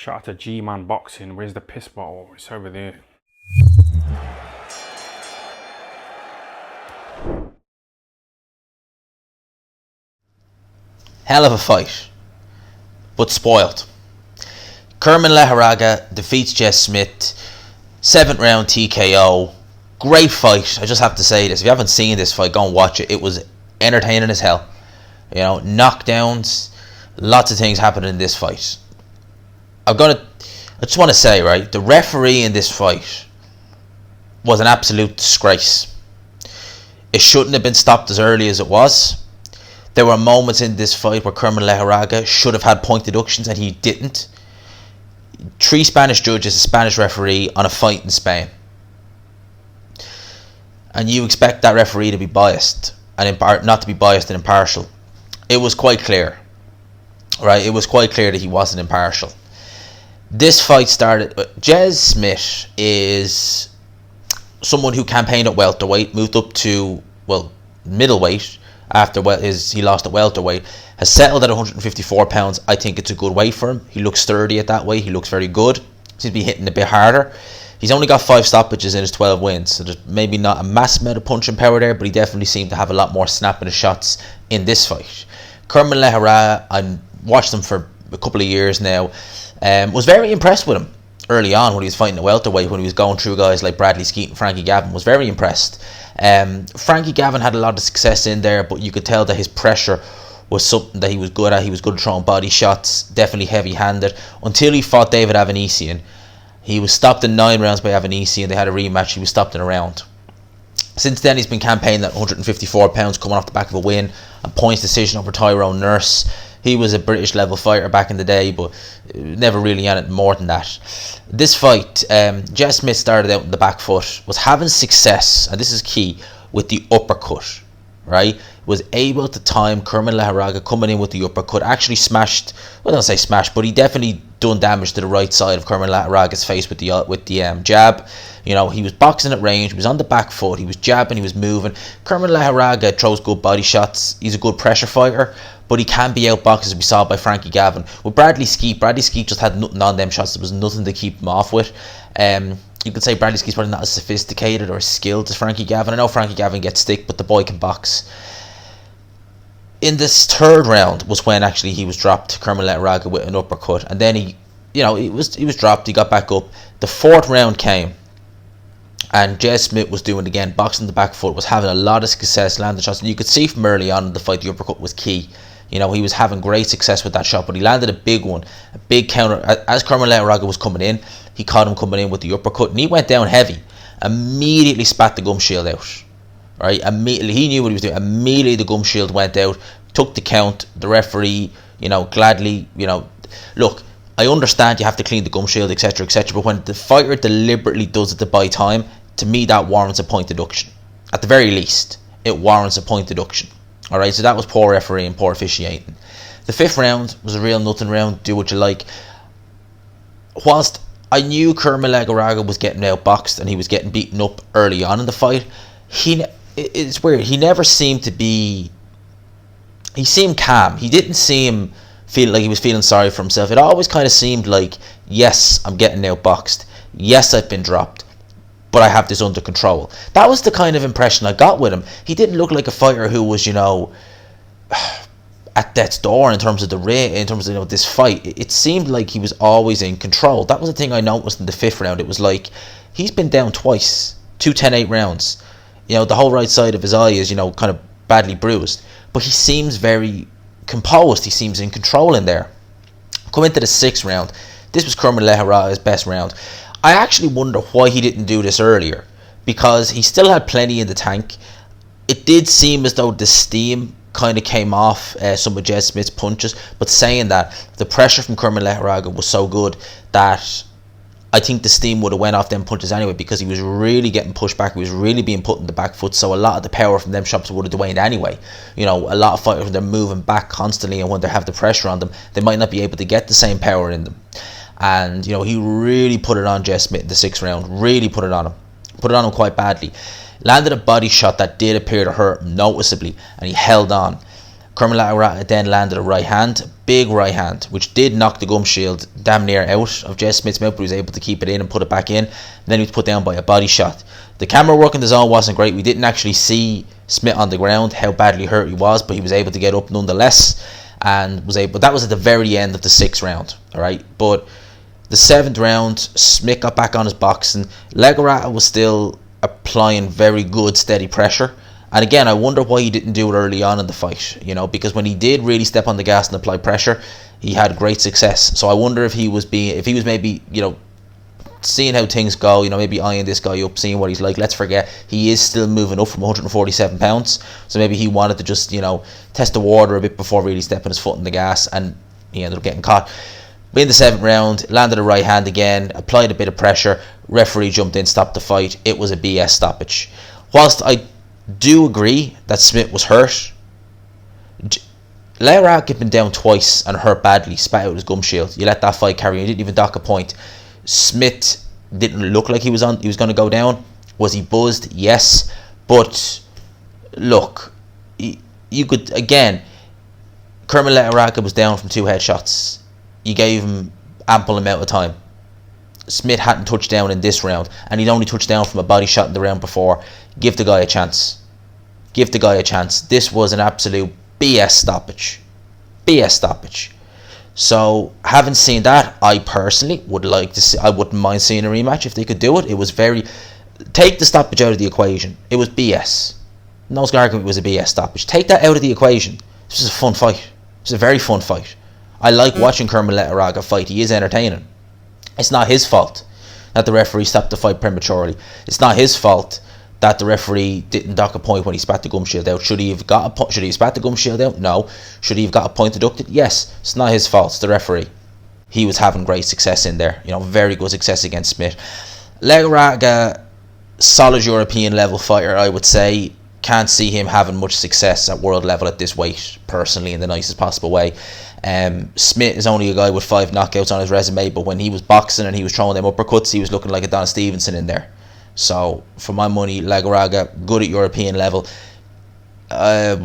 Shout out to G-Man Boxing. Where's the piss bottle? It's over there. Hell of a fight, but spoiled. Kerman Lejarraga defeats Jess Smith, 7th round TKO. Great fight. I just have to say this. If you haven't seen this fight, go and watch it. It was entertaining as hell. You know, knockdowns, lots of things happened in this fight. I just want to say, right, the referee in this fight was an absolute disgrace. It shouldn't have been stopped as early as it was. There were moments in this fight where Kerman Lejarraga should have had point deductions and he didn't. 3 Spanish judges, a Spanish referee on a fight in Spain. And you expect that referee to be biased and not to be biased and impartial. It was quite clear, right? It was quite clear that he wasn't impartial. This fight started. Jez Smith is someone who campaigned at welterweight, moved up to middleweight after he lost at welterweight, has settled at 154 pounds. I think it's a good weight for him. He looks sturdy at that weight. He looks very good. Seems to be hitting a bit harder. He's only got 5 stoppages in his 12 wins, so there's maybe not a mass amount of punching power there, but he definitely seemed to have a lot more snap in his shots in this fight. Kerman Lejarraga, I watched him for a couple of years now, was very impressed with him early on when he was fighting at welterweight, when he was going through guys like Bradley Skeet and Frankie Gavin. Was very impressed. Frankie Gavin had a lot of success in there, but you could tell that his pressure was something that he was good at. He was good at throwing body shots, definitely heavy-handed, until he fought David Avanesian. He was stopped in 9 rounds by Avanesian. They had a rematch. He was stopped in a round. Since then, he's been campaigning at 154 pounds, coming off the back of a win, a points decision over Tyrone Nurse. He was a British level fighter back in the day, but never really had it more than that. This fight, Jess Smith started out in the back foot, was having success, and this is key, with the uppercut, right? Was able to time Kerman Lejarraga coming in with the uppercut, actually smashed, well, I don't say smashed, but he definitely done damage to the right side of Kerman Lejarraga's face with the jab. You know, he was boxing at range, he was on the back foot, he was jabbing, he was moving. Kerman Lejarraga throws good body shots, he's a good pressure fighter, but he can be outboxed, as we saw by Frankie Gavin. With Bradley Skeet just had nothing on them shots. There was nothing to keep him off with. You could say Bradley Skeet's probably not as sophisticated or as skilled as Frankie Gavin. I know Frankie Gavin gets stick, but the boy can box. In this 3rd round was when actually he was dropped, Kerman Lejarraga, with an uppercut, and then he was dropped. He got back up. The 4th round came, and Jez Smith was doing it again, boxing the back foot, was having a lot of success, landing shots, and you could see from early on in the fight the uppercut was key. You know, he was having great success with that shot, but he landed a big one, a big counter. As Kerman Lejarraga was coming in, he caught him coming in with the uppercut, and he went down heavy. Immediately spat the gum shield out. Right? Immediately, he knew what he was doing. Immediately the gum shield went out, took the count. The referee, gladly, look, I understand you have to clean the gum shield, etc., etc., but when the fighter deliberately does it to buy time, to me that warrants a point deduction. At the very least, it warrants a point deduction. Alright, so that was poor refereeing and poor officiating. The 5th round was a real nothing round, do what you like. Whilst I knew Kerman Lejarraga was getting outboxed and he was getting beaten up early on in the fight, it's weird, he never seemed to be... He seemed calm. He didn't seem feel like he was feeling sorry for himself. It always kind of seemed like, yes, I'm getting outboxed. Yes, I've been dropped, but I have this under control. That was the kind of impression I got with him. He didn't look like a fighter who was, at death's door in terms of the ring, in terms of this fight. It seemed like he was always in control. That was the thing I noticed in the 5th round. It was like he's been down twice, 2 10-8 rounds. The whole right side of his eye is, kind of badly bruised, but he seems very composed. He seems in control in there. Come into the 6th round. This was Kerman Lejarraga's best round. I actually wonder why he didn't do this earlier, because he still had plenty in the tank. It did seem as though the steam kind of came off some of Jez Smith's punches, but saying that, the pressure from Kerman Lejarraga was so good that I think the steam would have went off them punches anyway, because he was really getting pushed back. He was really being put in the back foot, so a lot of the power from them shots would have waned anyway. A lot of fighters, when they're moving back constantly and when they have the pressure on them, they might not be able to get the same power in them. And he really put it on Jez Smith in the 6th round. Really put it on him quite badly. Landed a body shot that did appear to hurt him noticeably, and he held on. Kerman then landed a right hand, big right hand, which did knock the gum shield damn near out of Jez Smith's mouth, but he was able to keep it in and put it back in. And then he was put down by a body shot. The camera work in the zone wasn't great. We didn't actually see Smith on the ground, how badly hurt he was, but he was able to get up nonetheless, and was able. That was at the very end of the 6th round, all right. But the 7th round, Smith got back on his boxing. Lejarraga was still applying very good, steady pressure. And again, I wonder why he didn't do it early on in the fight, you know, because when he did really step on the gas and apply pressure, he had great success. So I wonder if he was maybe, you know, seeing how things go, you know, maybe eyeing this guy up, seeing what he's like. Let's forget, he is still moving up from 147 pounds. So maybe he wanted to just, you know, test the water a bit before really stepping his foot in the gas, and he ended up getting caught. But in the 7th round, landed a right hand again, applied a bit of pressure. Referee jumped in, stopped the fight. It was a BS stoppage. Whilst I do agree that Smith was hurt, Lejarraga had been down twice and hurt badly, spat out his gum shield. You let that fight carry on. You didn't even dock a point. Smith didn't look like he was going to go down. Was he buzzed? Yes. But look, you could, again, Kerman Lejarraga was down from 2 headshots. You gave him ample amount of time. Smith hadn't touched down in this round, and he'd only touched down from a body shot in the round before. Give the guy a chance. Give the guy a chance. This was an absolute BS stoppage. BS stoppage. So, having seen that, I personally would like to see, I wouldn't mind seeing a rematch if they could do it. It was very, take the stoppage out of the equation. It was BS. No one's arguing it was a BS stoppage. Take that out of the equation. This was a fun fight. It was a very fun fight. I like watching Kerman Lejarraga fight. He is entertaining. It's not his fault that the referee stopped the fight prematurely. It's not his fault that the referee didn't dock a point when he spat the gum shield out. Should he have got a point? Should he have spat the gum shield out? No. Should he have got a point deducted? Yes. It's not his fault. It's the referee. He was having great success in there. You know, very good success against Smith. Lejarraga, solid European level fighter, I would say. Can't see him having much success at world level at this weight, personally, in the nicest possible way. Smith is only a guy with 5 knockouts on his resume, but when he was boxing and he was throwing them uppercuts, he was looking like a Don Stevenson in there. So, for my money, Lejarraga, good at European level. I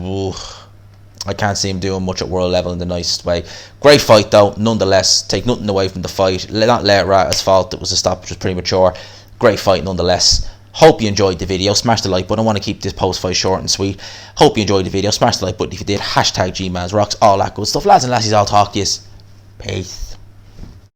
can't see him doing much at world level in the nicest way. Great fight though, nonetheless. Take nothing away from the fight. Not Lejarraga's fault that was a stoppage, was premature. Great fight nonetheless. Hope you enjoyed the video. Smash the like button. I want to keep this post fight short and sweet. Hope you enjoyed the video. Smash the like button if you did. Hashtag GMansRocks. All that good stuff. Lads and lassies, I'll talk to you. Peace.